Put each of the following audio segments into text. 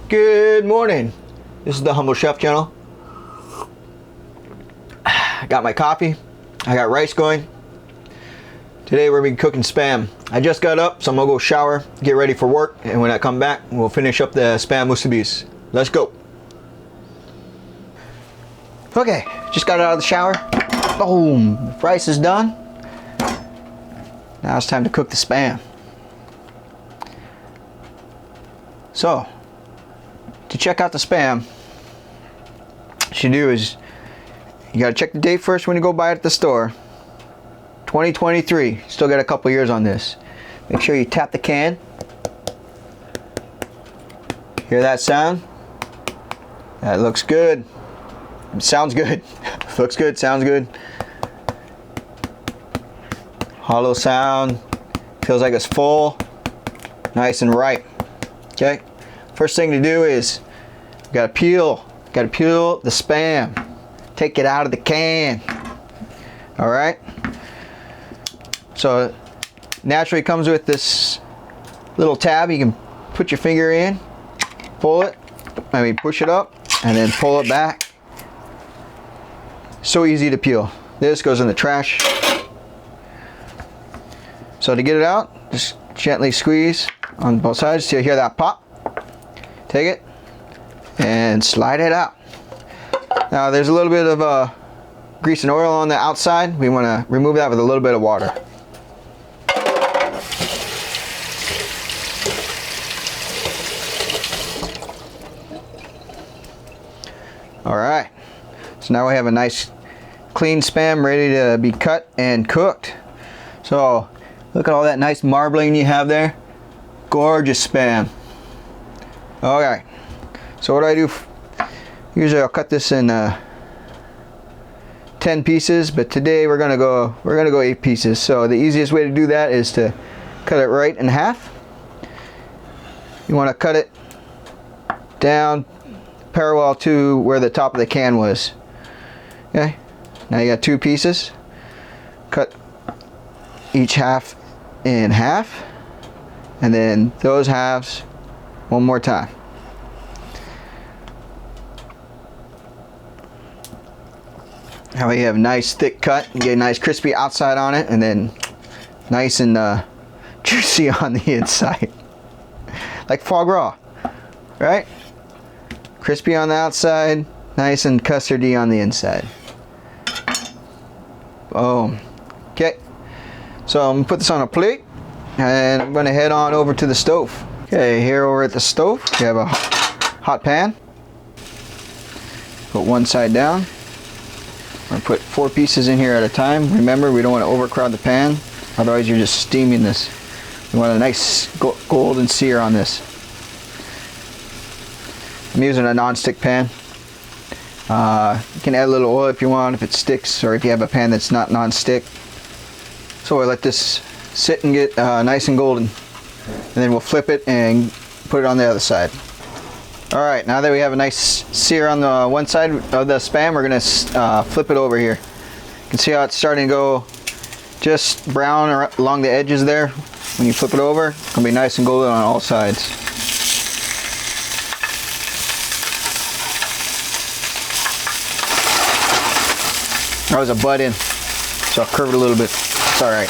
Good morning. This is the Humble Chef channel. I got my coffee. I got rice going. Today we're gonna be cooking Spam. I just got up, so I'm gonna go shower, get ready for work, and when I come back, we'll finish up the Spam Musubis. Let's go. Okay, just got out of the shower. Boom, rice is done. Now it's time to cook the Spam. So, to check out the Spam, what you do is you gotta check the date first when you go buy it at the store. 2023, still got a couple years on this. Make sure you tap the can. Hear that sound? That looks good. It sounds good. Looks good, sounds good. Hollow sound. Feels like it's full. Nice and ripe. Okay. First thing to do is you gotta peel the Spam. Take it out of the can. All right. So naturally it comes with this little tab. You can put your finger in, pull it. Push it up, and then pull it back. So easy to peel. This goes in the trash. So to get it out, just gently squeeze on both sides till you hear that pop. Take it and slide it out. Now there's a little bit of grease and oil on the outside. We want to remove that with a little bit of water. Alright, so now we have a nice clean Spam ready to be cut and cooked. So look at all that nice marbling you have there. Gorgeous Spam. Okay, so what do I do? Usually I'll cut this in 10 pieces, but today we're gonna go 8 pieces. So the easiest way to do that is to cut it right in half. You want to cut it down parallel to where the top of the can was. Okay, now you got 2 pieces. Cut each half in half, and then those halves one more time. Now we have a nice thick cut. You get a nice crispy outside on it, and then nice and juicy on the inside, like foie gras, right? Crispy on the outside, nice and custardy on the inside. Boom. Okay, so I'm gonna put this on a plate, and I'm gonna head on over to the stove. Okay, here over at the stove, we have a hot pan. Put one side down. I'm gonna put 4 pieces in here at a time. Remember, we don't want to overcrowd the pan, otherwise you're just steaming this. We want a nice golden sear on this. I'm using a non-stick pan. You can add a little oil if you want, if it sticks, or if you have a pan that's not non-stick. So I let this sit and get nice and golden, and then we'll flip it and put it on the other side. All right, now that we have a nice sear on the one side of the Spam, we're gonna flip it over here. You can see how it's starting to go just brown along the edges there. When you flip it over, it's gonna be nice and golden on all sides. That was a butt in, so I'll curve it a little bit. It's all right.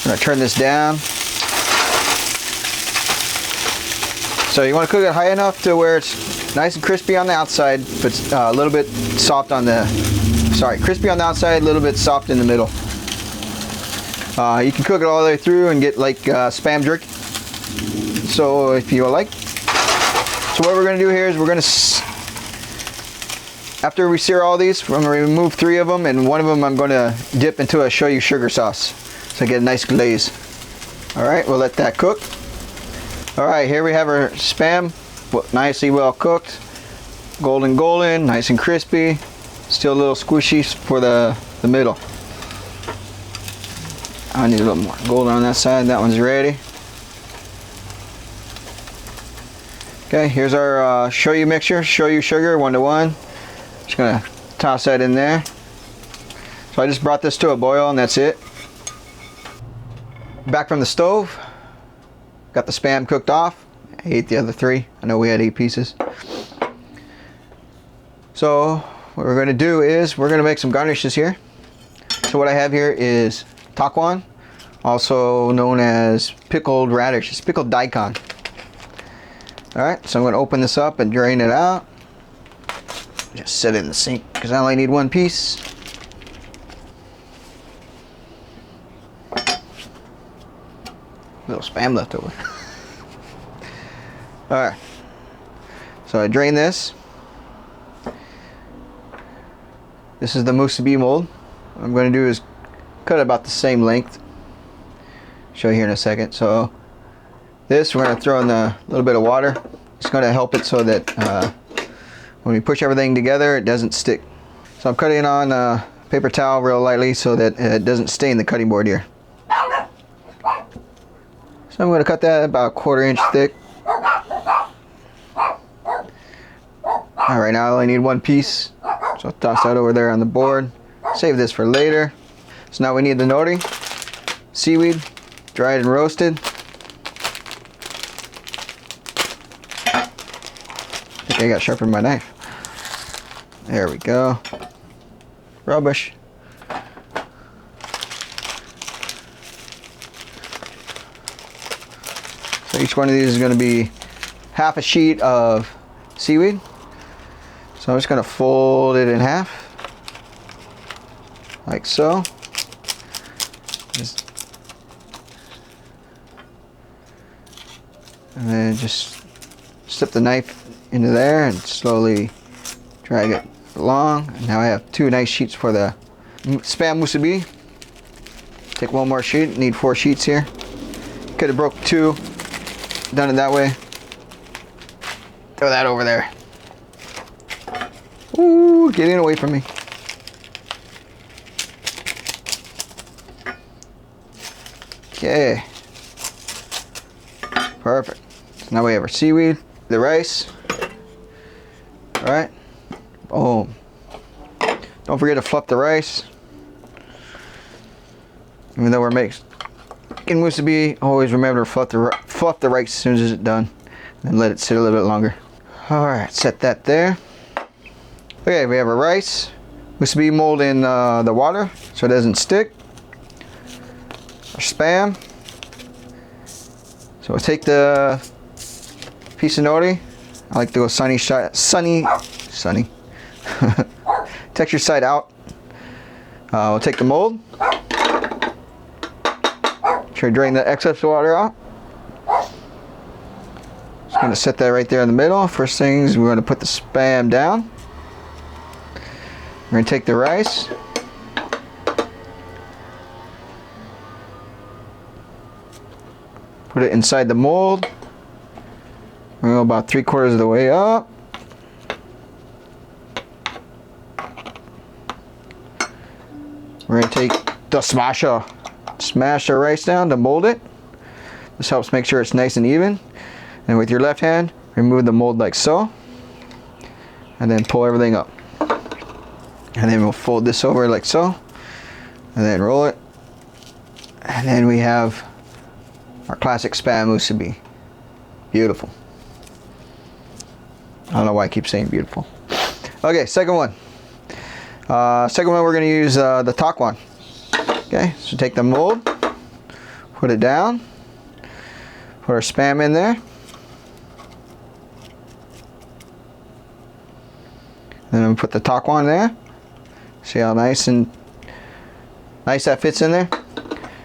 I'm gonna turn this down. So you want to cook it high enough to where it's nice and crispy on the outside, but a little bit soft on the, crispy on the outside, a little bit soft in the middle. You can cook it all the way through and get like Spam jerky. So if you like. So what we're going to do here is we're going to, after we sear all these, I'm going to remove 3 of them, and one of them I'm going to dip into a shoyu sugar sauce, so I get a nice glaze. Alright, we'll let that cook. Alright, here we have our Spam, nicely well cooked. Golden, nice and crispy. Still a little squishy for the middle. I need a little more golden on that side. That one's ready. Okay, here's our shoyu mixture, shoyu sugar, 1:1. Just gonna toss that in there. So I just brought this to a boil, and that's it. Back from the stove, got the Spam cooked off, I ate the other 3. I know we had 8 pieces. So what we're going to do is we're going to make some garnishes here. So what I have here is takuwan, also known as pickled radishes, pickled daikon. Alright, so I'm going to open this up and drain it out. Just set it in the sink because I only need 1 piece. Little spam left over. Alright, so I drain this. This is the Musubi mold. What I'm going to do is cut it about the same length. Show you here in a second. So this we're going to throw in a little bit of water. It's going to help it so that when we push everything together it doesn't stick. So I'm cutting on a paper towel real lightly so that it doesn't stain the cutting board here. So I'm going to cut that about 1/4 inch thick. Alright, now I only need 1 piece. So I'll toss that over there on the board. Save this for later. So now we need the nori, seaweed, dried and roasted. I think I got sharpened my knife. There we go. Rubbish. So each one of these is going to be half a sheet of seaweed. So I'm just going to fold it in half, like so. And then just slip the knife into there and slowly drag it along. And now I have 2 nice sheets for the spam musubi. Take 1 more sheet, need 4 sheets here. Could have broke 2, done it that way. Throw that over there. Ooh, getting away from me. Okay. Perfect. So now we have our seaweed, the rice. Alright. Boom. Don't forget to fluff the rice. Even though we're making musubi, always remember to fluff the rice as soon as it's done. And let it sit a little bit longer. Alright, set that there. Okay, we have our rice. Musubi mold in the water so it doesn't stick. Our spam. So we'll take the piece of nori. I like to go sunny. Texture side out. We'll take the mold. Try to drain the excess water out. Just going to set that right there in the middle. First things, we're going to put the spam down. We're going to take the rice. Put it inside the mold. We're going to go about 3/4 of the way up. We're going to take the smasher. Smash our rice down to mold it. This helps make sure it's nice and even. And with your left hand, remove the mold like so. And then pull everything up. And then we'll fold this over like so. And then roll it. And then we have our classic spam musubi. Beautiful. I don't know why I keep saying beautiful. Okay, second one. Second one we're going to use the takuwan. Okay, so take the mold, put it down, put our spam in there. Then we put the takuwan there. See how nice that fits in there?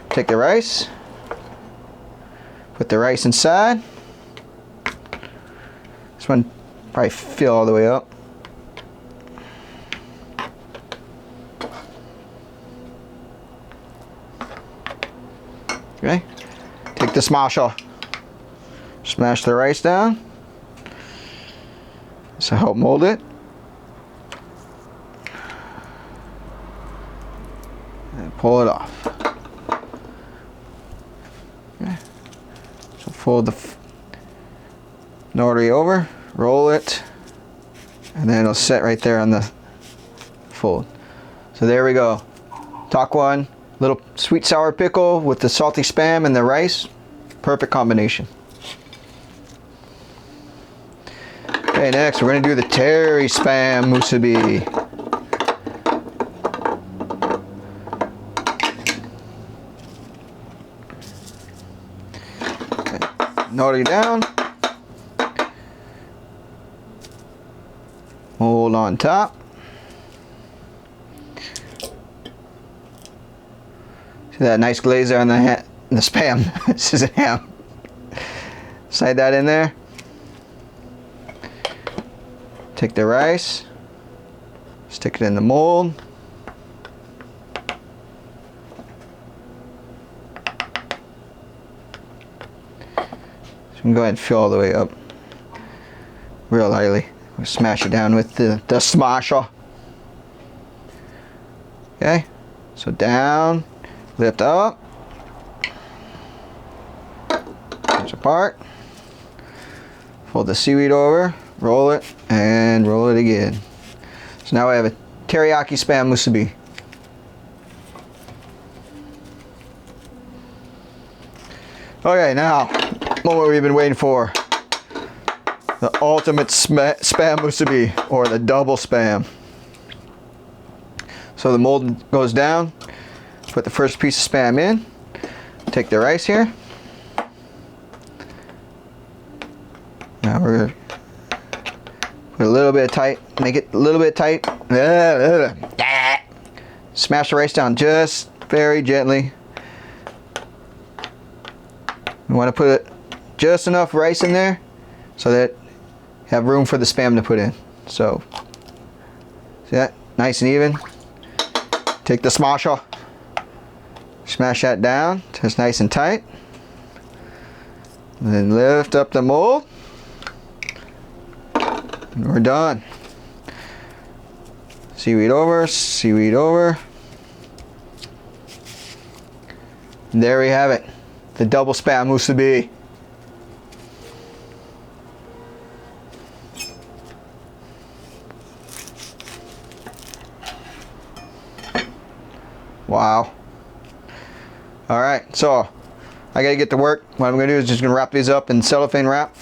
Take the rice, put the rice inside. This one probably fill all the way up. Okay, take the smasher, smash the rice down. So help mold it. And pull it off. Okay. So fold the nori over, roll it, and then it'll set right there on the fold. So there we go. Takuwan, little sweet sour pickle with the salty spam and the rice. Perfect combination. Okay, next we're going to do the terry spam musubi. Nori down. Mold on top. See that nice glaze there on the spam. This is a ham. Slide that in there. Take the rice. Stick it in the mold. So we can go ahead and fill all the way up. Real lightly. We'll smash it down with the smasher. Okay. So down. Lift up. Push apart. Fold the seaweed over. Roll it. And roll it again. So now I have a teriyaki spam musubi. Okay, now, moment we've been waiting for. The ultimate spam musubi, or the double spam. So the mold goes down. Put the first piece of spam in. Take the rice here. Now we're going to put a little bit tight. Make it a little bit tight. Smash the rice down just very gently. We want to put just enough rice in there so that you have room for the spam to put in. So, see that? Nice and even. Take the smasher. Smash that down till it's nice and tight. And then lift up the mold. And we're done. Seaweed over, seaweed over. And there we have it. The double spam musubi. Wow. Alright, so I gotta get to work. What I'm gonna do is just gonna wrap these up in cellophane wrap.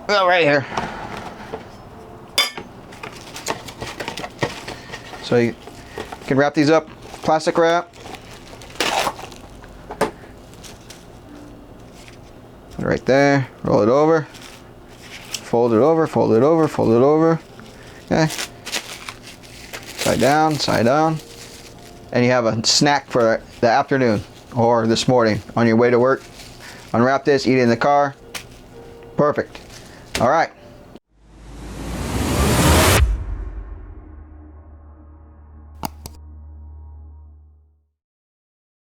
Well, right here. So you can wrap these up, plastic wrap. Put it right there, roll it over, fold it over, fold it over, fold it over. Okay. Side down, and you have a snack for the afternoon or this morning on your way to work. Unwrap this, eat it in the car. Perfect. All right.